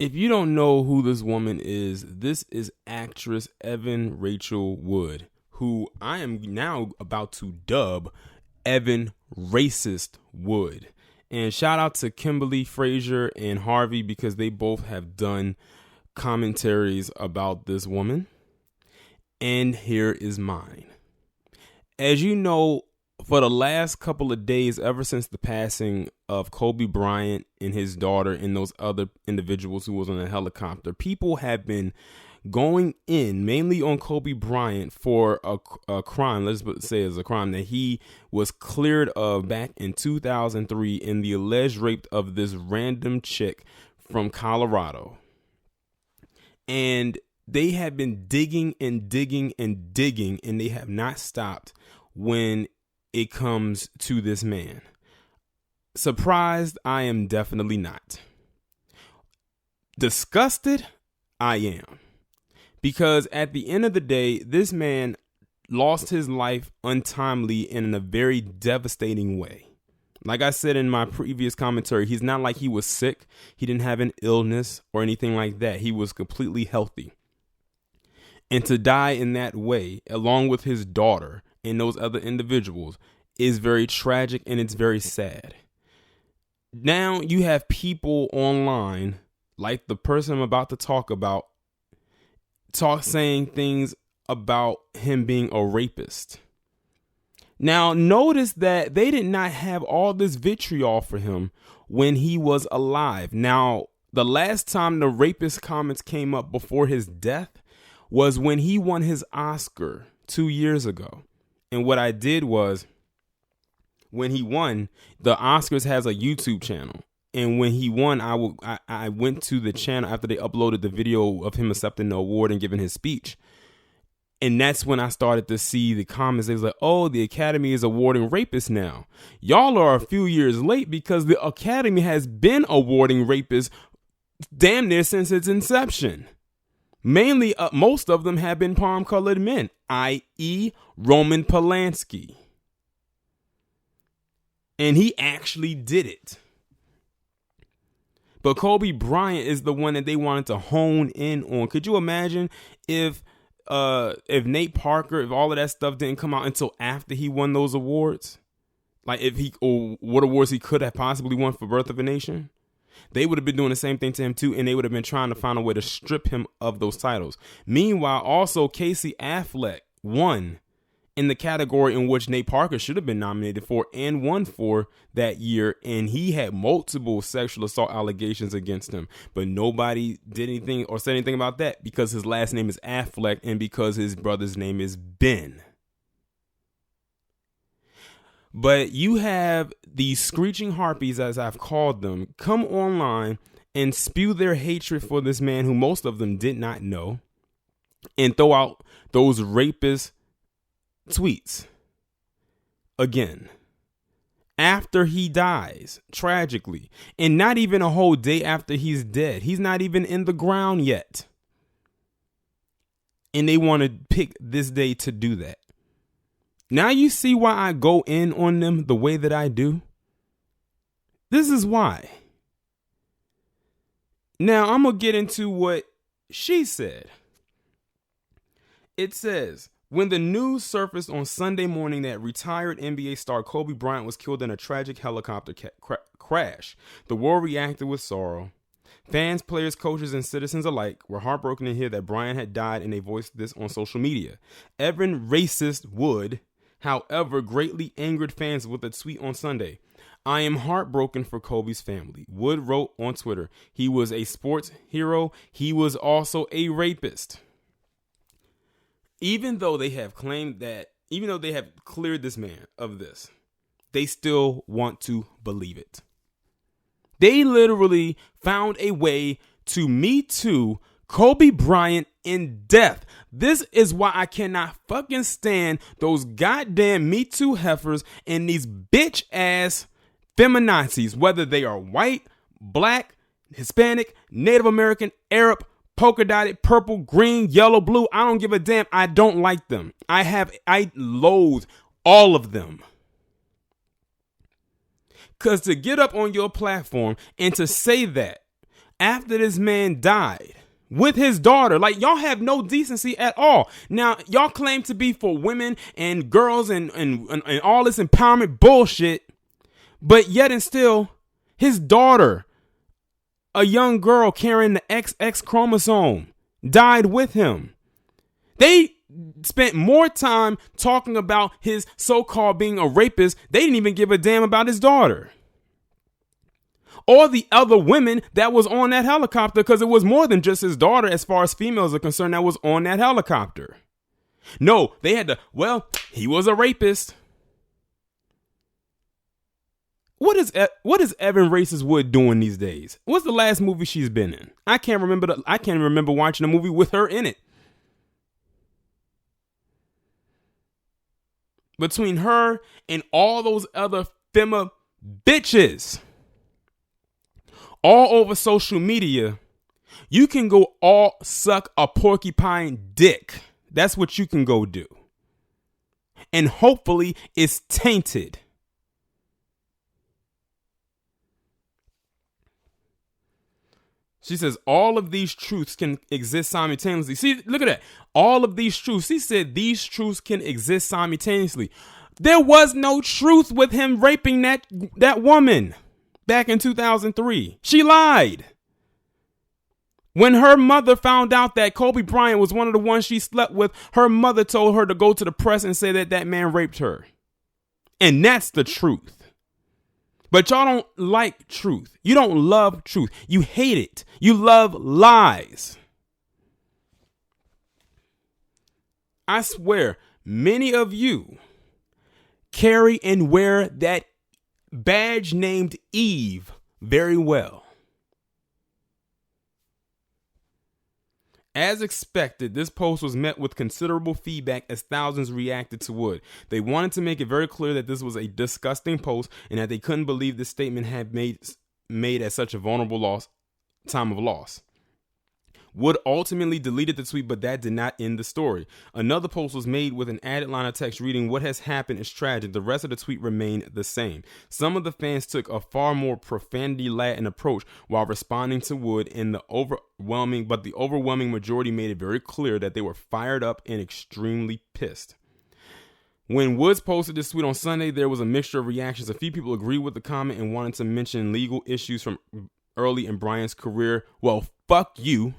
If you don't know who this woman is, this is actress Evan Rachel Wood, who I am now about to dub Evan Racist Wood. And shout out to Kimberly Frazier and Harvey because they both have done commentaries about this woman. And here is mine. As you know, for the last couple of days, ever since the passing of Kobe Bryant and his daughter and those other individuals who was on a helicopter, people have been going in mainly on Kobe Bryant for a crime. Let's say it's a crime that he was cleared of back in 2003 in the alleged rape of this random chick from Colorado. And they have been digging and digging and digging, and they have not stopped when it comes to this man. Surprised? I am definitely not. Disgusted? I am. Because at the end of the day, this man lost his life untimely and in a very devastating way. Like I said in my previous commentary, he's not like he was sick. He didn't have an illness or anything like that. He was completely healthy. And to die in that way, along with his daughter and those other individuals, is very tragic and it's very sad. Now you have people online, like the person I'm about to talk about, saying things about him being a rapist. Now notice that they did not have all this vitriol for him when he was alive. Now, the last time the rapist comments came up before his death was when he won his Oscar 2 years ago. And what I did was, when he won, the Oscars has a YouTube channel. And when he won, I went to the channel after they uploaded the video of him accepting the award and giving his speech. And that's when I started to see the comments. They was like, oh, the Academy is awarding rapists now. Y'all are a few years late because the Academy has been awarding rapists damn near since its inception. Mainly, most of them have been palm-colored men, i.e. Roman Polanski. And he actually did it. But Kobe Bryant is the one that they wanted to hone in on. Could you imagine if Nate Parker, if all of that stuff didn't come out until after he won those awards? Like or what awards he could have possibly won for Birth of a Nation? They would have been doing the same thing to him too, and they would have been trying to find a way to strip him of those titles. Meanwhile, also Casey Affleck won in the category in which Nate Parker should have been nominated for and won for that year, and he had multiple sexual assault allegations against him, but nobody did anything or said anything about that because his last name is Affleck and because his brother's name is Ben. But you have these screeching harpies, as I've called them, come online and spew their hatred for this man who most of them did not know and throw out those rapist tweets again after he dies tragically, and not even a whole day after he's dead. He's not even in the ground yet. And they want to pick this day to do that. Now you see why I go in on them the way that I do? This is why. Now I'm going to get into what she said. It says, when the news surfaced on Sunday morning that retired NBA star Kobe Bryant was killed in a tragic helicopter crash, the world reacted with sorrow. Fans, players, coaches, and citizens alike were heartbroken to hear that Bryant had died, and they voiced this on social media. Evan Racist Wood, however, greatly angered fans with a tweet on Sunday. I am heartbroken for Kobe's family. Wood wrote on Twitter, he was a sports hero. He was also a rapist. Even though they have claimed that, even though they have cleared this man of this, they still want to believe it. They literally found a way to Me Too Kobe Bryant in death. This is why I cannot fucking stand those goddamn Me Too heifers and these bitch ass feminazis, whether they are white, black, Hispanic, Native American, Arab, polka dotted, purple, green, yellow, blue. I don't give a damn. I don't like them. I loathe all of them. Because to get up on your platform and to say that after this man died with his daughter. Like, y'all have no decency at all. Now, y'all claim to be for women and girls and all this empowerment bullshit, but yet and still, his daughter, a young girl carrying the XX chromosome, died with him. They spent more time talking about his so-called being a rapist. They didn't even give a damn about his daughter or the other women that was on that helicopter, because it was more than just his daughter as far as females are concerned that was on that helicopter. No, they had to, well, he was a rapist. What is Evan Racist Wood doing these days? What's the last movie she's been in? I can't remember watching a movie with her in it. Between her and all those other femma bitches all over social media, you can go all suck a porcupine dick. That's what you can go do. And hopefully it's tainted. She says all of these truths can exist simultaneously. See, look at that. All of these truths. She said these truths can exist simultaneously. There was no truth with him raping that woman back in 2003. She lied. When her mother found out that Kobe Bryant was one of the ones she slept with, her mother told her to go to the press and say that man raped her. And that's the truth. But y'all don't like truth. You don't love truth. You hate it. You love lies. I swear, many of you carry and wear that badge named Eve very well. As expected, this post was met with considerable feedback as thousands reacted to Wood. They wanted to make it very clear that this was a disgusting post and that they couldn't believe this statement had made at such a vulnerable time of loss. Wood ultimately deleted the tweet, but that did not end the story. Another post was made with an added line of text reading, "What has happened is tragic." The rest of the tweet remained the same. Some of the fans took a far more profanity-laden approach while responding to Wood, and the overwhelming majority made it very clear that they were fired up and extremely pissed. When Woods posted this tweet on Sunday, there was a mixture of reactions. A few people agreed with the comment and wanted to mention legal issues from early in Bryant's career. Well, fuck you.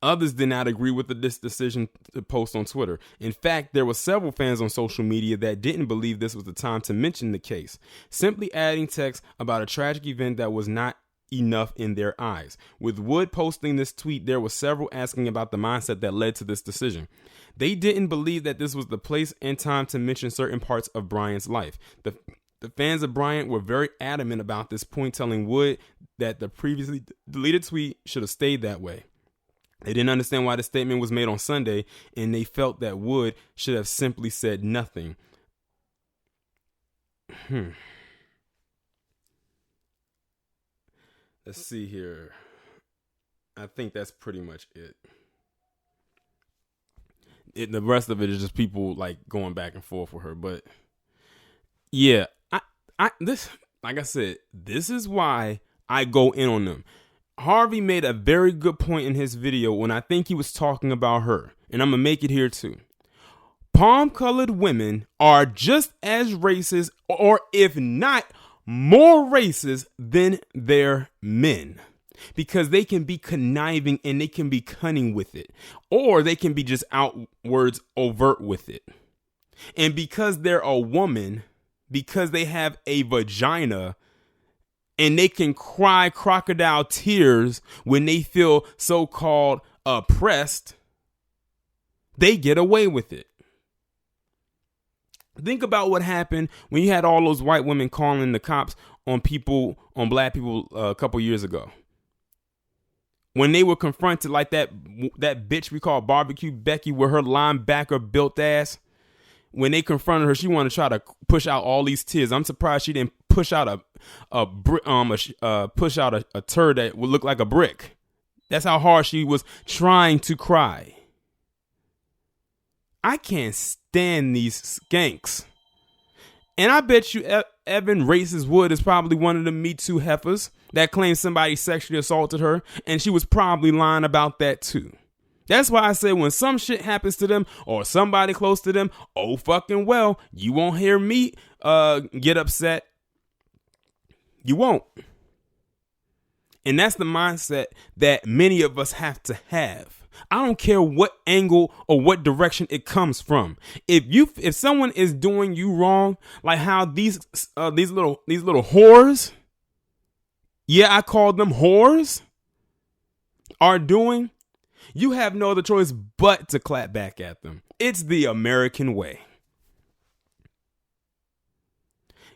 Others did not agree with this decision to post on Twitter. In fact, there were several fans on social media that didn't believe this was the time to mention the case, simply adding text about a tragic event that was not enough in their eyes. With Wood posting this tweet, there were several asking about the mindset that led to this decision. They didn't believe that this was the place and time to mention certain parts of Bryant's life. The fans of Bryant were very adamant about this point, telling Wood that the previously deleted tweet should have stayed that way. They didn't understand why the statement was made on Sunday, and they felt that Wood should have simply said nothing. Let's see here. I think that's pretty much it. The rest of it is just people like going back and forth with her. But yeah, this, like I said, this is why I go in on them. Harvey made a very good point in his video when I think he was talking about her, and I'm going to make it here too. Palm-colored women are just as racist, or if not more racist than their men, because they can be conniving and they can be cunning with it, or they can be just outwards overt with it. And because they're a woman, because they have a vagina, and they can cry crocodile tears when they feel so-called oppressed, they get away with it. Think about what happened when you had all those white women calling the cops on black people a couple years ago. When they were confronted like that bitch we call Barbecue Becky with her linebacker built ass. When they confronted her, she wanted to try to push out all these tears. I'm surprised she didn't push out a turd that would look like a brick. That's how hard she was trying to cry. I can't stand these skanks. And I bet you Evan Racist Wood is probably one of the Me Too heifers that claims somebody sexually assaulted her, and she was probably lying about that too. That's why I say when some shit happens to them or somebody close to them, oh fucking well, you won't hear me get upset. You won't. And that's the mindset that many of us have to have. I don't care what angle or what direction it comes from. If someone is doing you wrong, like how these little whores, yeah, I call them whores, are doing, you have no other choice but to clap back at them. It's the American way.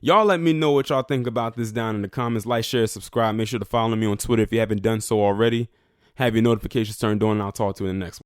Y'all let me know what y'all think about this down in the comments. Like, share, subscribe. Make sure to follow me on Twitter if you haven't done so already. Have your notifications turned on, and I'll talk to you in the next one.